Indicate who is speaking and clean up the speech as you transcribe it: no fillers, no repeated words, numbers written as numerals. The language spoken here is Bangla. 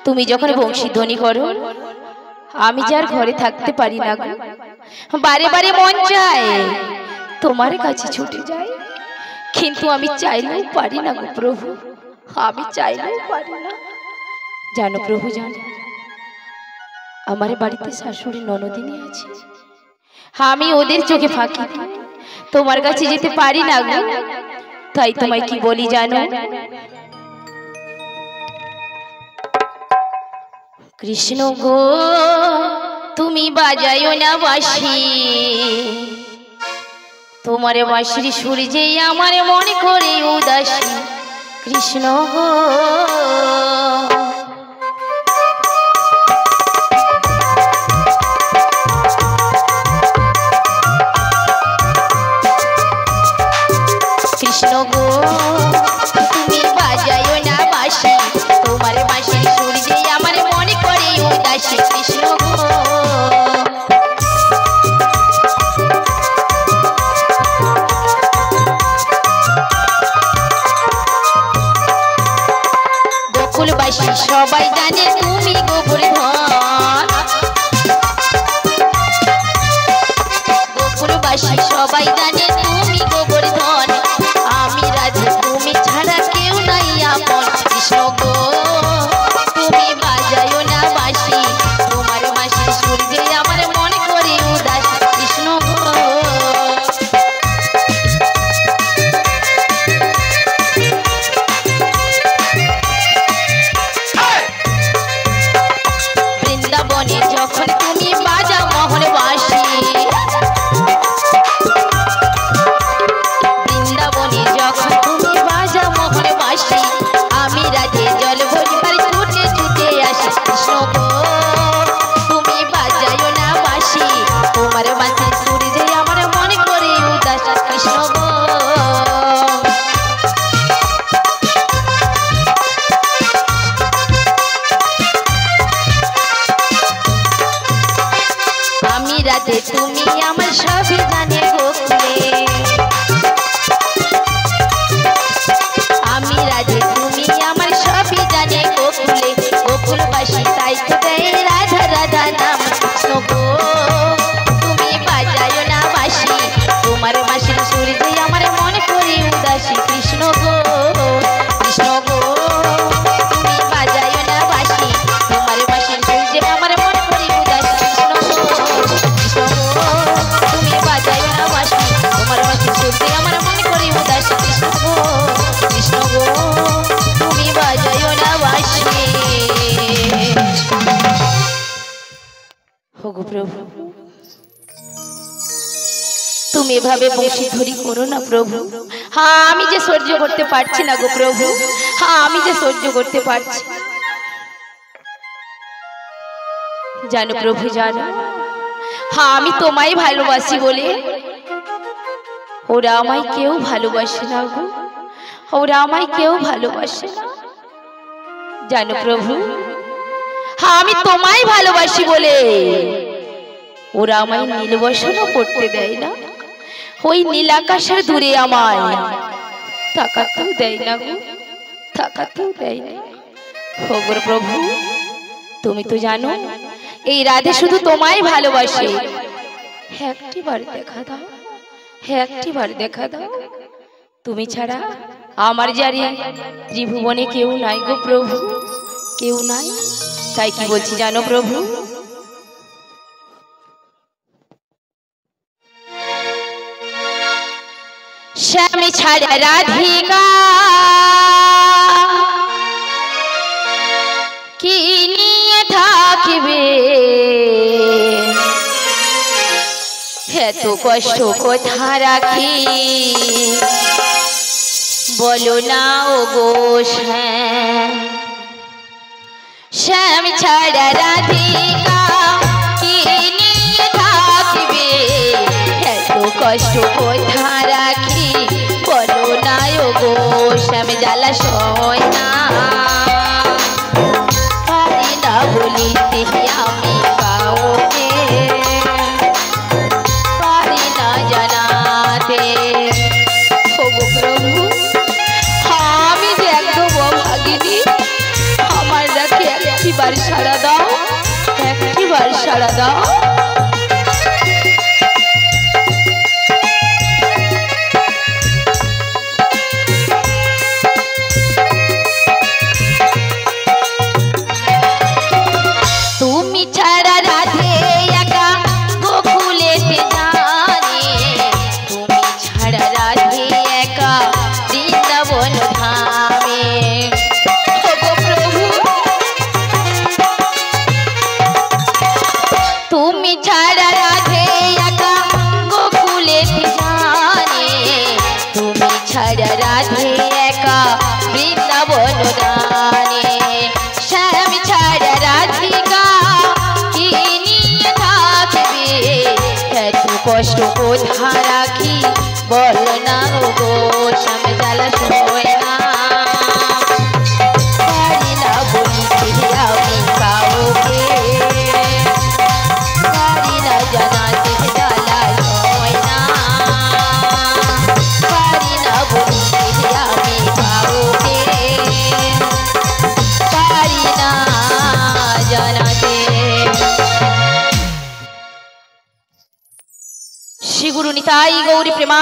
Speaker 1: তুমি যখন বংশী ধ্বনি করো আমি যার ঘরে থাকতে পারি না গো, বারে বারে মন চায় তোমার কাছে ছুটে যায়, কিন্তু আমি চাইলেও পারি না গো প্রভু, আমি চাইলেও পারি না। জানো প্রভু, জানো আমার বাড়িতে শাশুড়ি ননদিনী আছে, আমি ওদের চোখে ফাঁকি তোমার কাছে যেতে পারি না গো। তাই তোমায় কি বলি জানো, কৃষ্ণ গো তুমি বাজায়ো না বাঁশি, তোমার বাঁশির সুর যে আমার মনে করে উদাসী। কৃষ্ণ গো কৃষ্ণ গো তুমি বাজায়ো না বাঁশি, তোমার বাঁশির সুর যে আমার মনে করে উদাসী। কৃষ্ণ গো গোকুলবাসী সবাই জানে তুমি গোবর্ধন, গোকুলবাসী সবাই জানে তুমি গোবর্ধন, আমি রাধে তুমি ছাড়া কেউ নাই আপন। কৃষ্ণ গো তুমি বাজায়ো না বাঁশি, তোমার বাঁশির সুর যে আমার মনে করে উদাসী। কৃষ্ণ গো বৃন্দাবনে যখন তুমি বাজাও মোহন বাঁশি, বৃন্দাবনে যখন তুমি বাজাও মোহন বাঁশি, আমি রাধে জল ভরিবার ছুটে ছুটে আসি। কৃষ্ণ গো তুমি বাজায়ো না বাঁশি, তোমার বাঁশির সুর যে আমার মনে করে উদাসী। কৃষ্ণ গো আমি রাধে তুমি আমার সবই জানে গোকুলে, আমি রাধে তুমি আমার সবই জানে গোকুলে, গোকুলবাসী তাই তো দেয় রাধা রাধা নাম। কৃষ্ণ গো তুমি বাজায়ো না বাঁশি, তোমার বাঁশির সুর যে আমার মনে করে উদাসী। কৃষ্ণ গো কৃষ্ণ গো তুমি বাজায়ো না বাঁশি, তোমার বাঁশির সুর যে আমার মনে করে উদাসী। কৃষ্ণ গো কৃষ্ণ গো তুমি বাজায়ো না বাঁশি, তোমার বাঁশির সুর যে আমার মনে করে উদাসী। কৃষ্ণ গো কৃষ্ণ গো তুমি বাজায়ো না বাঁশি। ওগো প্রভু তুমি এভাবে বংশী ধরি করো না প্রভু, হ্যাঁ আমি যে সহ্য করতে পারছি না গো প্রভু, হ্যাঁ আমি যে সহ্য করতে পারছি। জানো প্রভু জানো, হ্যাঁ আমি তোমায় ভালোবাসি বলে ওরা আমায় কেউ ভালোবাসে না গো, ওরা আমায় কেউ ভালোবাসে না। জানো প্রভু, হ্যাঁ আমি তোমায় ভালোবাসি বলে ওরা আমায় নীলবসনও পড়তে দেয় না, ওই নীল আকাশের দূরে আমায় তাকাতেও দেয় না গো, তাকাতেও দেয় না। ওগো প্রভু তুমি তো জানো এই রাধে শুধু তোমায় ভালোবাসে, একটি বার দেখা দাও, একটি বার দেখা দাও, তুমি ছাড়া আমার জারি ত্রিভুবনে কেউ নাই গো প্রভু, কেউ নাই। তাই কি বলছি জানো প্রভু, শ্যাম ছাড়া রাধিকা কি নিয়ে থাকবে, এত কষ্ট কোথা রাখি বলো না ও গো শ্যাম, শ্যাম ছাড়া রাধিকা কি নিয়ে থাকবে, এত কষ্ট কোথা রাখি বলো না ও গো শ্যাম। জ্বালা সয় না পারি না বলিতে আমি কাউকে, পারি না জানাতে। ওগো প্রভু আমি যে একদম অভাগিনী, আমার রাখে একটি একটিবার সাড়া দাও, একটিবার সাড়া দাও। তুমি ছাড়া রাধে একা গোকুলেতে জানে, তুমি ছাড়া রাধে একা বৃন্দাবন ধামে। তুমি ছাড়া রাধে একা গোকুলেতে জানে, তুমি ছাড়া রাধে একা বৃন্দাবন ধামে। শ্যাম ছাড়া রাধিকা কি নিয়ে থাকবে, এত কষ্ট কোথা রাখি বল না গো। শ্যাম জ্বালা সয় না, পারি না বলিতে আমি কাউকে, পারি না জানাতে জ্বালা সয় না, পারি না বলিতে আমি কাউকে, পারি না জানাতে। শ্রী গুরু নিতাই গৌরী প্রেমা।